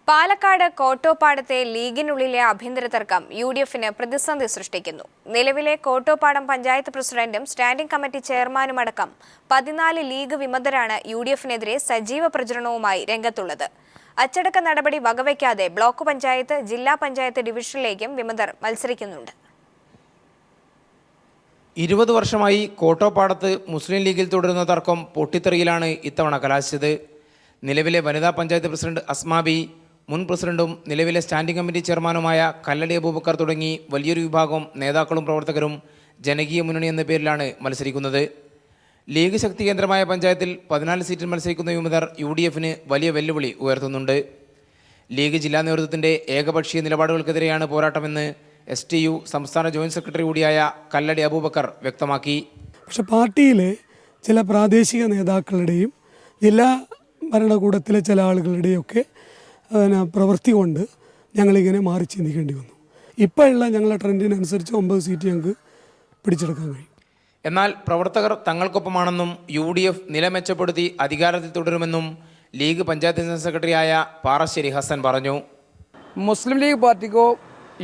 പാലക്കാട് കോട്ടോപ്പാടത്തെ ലീഗിനുള്ളിലെ ആഭ്യന്തര തർക്കം യു.ഡി.എഫിന് പ്രതിസന്ധി സൃഷ്ടിക്കുന്നു. നിലവിലെ കോട്ടോപ്പാടം പഞ്ചായത്ത് പ്രസിഡന്റും സ്റ്റാൻഡിംഗ് കമ്മിറ്റി ചെയർമാനുമടക്കം 14 ലീഗ് വിമതരാണ് യു.ഡി.എഫിനെതിരെ സജീവ പ്രചരണവുമായി രംഗത്തുള്ളത്. അച്ചടക്ക നടപടി വകവയ്ക്കാതെ ബ്ലോക്ക് പഞ്ചായത്ത്, ജില്ലാ പഞ്ചായത്ത് ഡിവിഷനിലേക്കും വിമതർ മത്സരിക്കുന്നുണ്ട്. 20 വർഷമായി കോട്ടോപ്പാടത്ത് മുസ്ലിം ലീഗിൽ തുടരുന്ന തർക്കം പൊട്ടിത്തെറിയിലാണ് ഇത്തവണ കലാശിച്ചത്. നിലവിലെ വനിതാ പഞ്ചായത്ത് പ്രസിഡന്റ് അസ്മാബി, മുൻ പ്രസിഡന്റും നിലവിലെ സ്റ്റാൻഡിംഗ് കമ്മിറ്റി ചെയർമാനുമായ കല്ലടി അബൂബക്കർ തുടങ്ങി വലിയൊരു വിഭാഗം നേതാക്കളും പ്രവർത്തകരും ജനകീയ മുന്നണി എന്ന പേരിലാണ് മത്സരിക്കുന്നത്. ലീഗ് ശക്തി കേന്ദ്രമായ പഞ്ചായത്തിൽ 14 സീറ്റിൽ മത്സരിക്കുന്ന വിമതർ യു.ഡി.എഫിന് വലിയ വെല്ലുവിളി ഉയർത്തുന്നുണ്ട്. ലീഗ് ജില്ലാ നേതൃത്വത്തിൻ്റെ ഏകപക്ഷീയ നിലപാടുകൾക്കെതിരെയാണ് പോരാട്ടമെന്ന് STU സംസ്ഥാന ജോയിന്റ് സെക്രട്ടറി കൂടിയായ കല്ലടി അബൂബക്കർ വ്യക്തമാക്കി. പക്ഷെ പാർട്ടിയിലെ ചില പ്രാദേശിക നേതാക്കളുടെയും ജില്ലാ ഭരണകൂടത്തിലെ ചില ആളുകളുടെയൊക്കെ പ്രവൃത്തി കൊണ്ട് ഞങ്ങളിങ്ങനെ മാറി ചിന്തിക്കേണ്ടി വന്നു. ഇപ്പോഴുള്ള ഞങ്ങളുടെ ട്രെൻഡിനനുസരിച്ച് 9 സീറ്റ് ഞങ്ങൾക്ക് പിടിച്ചെടുക്കാൻ കഴിയും. എന്നാൽ പ്രവർത്തകർ തങ്ങൾക്കൊപ്പമാണെന്നും UDF നില മെച്ചപ്പെടുത്തി അധികാരത്തിൽ തുടരുമെന്നും ലീഗ് പഞ്ചായത്ത് ജനറൽ സെക്രട്ടറിയായ പാറശ്ശേരി ഹസൻ പറഞ്ഞു. മുസ്ലിം ലീഗ് പാർട്ടിക്കോ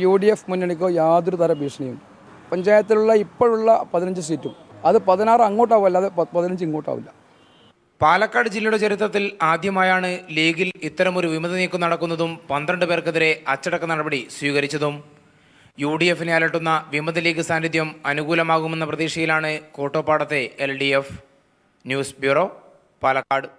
UDF മുന്നണിക്കോ യാതൊരു തര ഭീഷണിയും പഞ്ചായത്തിലുള്ള ഇപ്പോഴുള്ള 15 സീറ്റും അത് 16 അങ്ങോട്ടാവും, അല്ലാതെ 15 ഇങ്ങോട്ടാവില്ല. പാലക്കാട് ജില്ലയുടെ ചരിത്രത്തിൽ ആദ്യമായാണ് ലീഗിൽ ഇത്തരമൊരു വിമത നീക്കം നടക്കുന്നതും 12 പേർക്കെതിരെ അച്ചടക്ക നടപടി സ്വീകരിച്ചതും. UDFിനെ അലട്ടുന്ന വിമത ലീഗ് സാന്നിധ്യം അനുകൂലമാകുമെന്ന പ്രതീക്ഷയിലാണ് കോട്ടോപ്പാടത്തെ LDF. News bureau, Palakkad.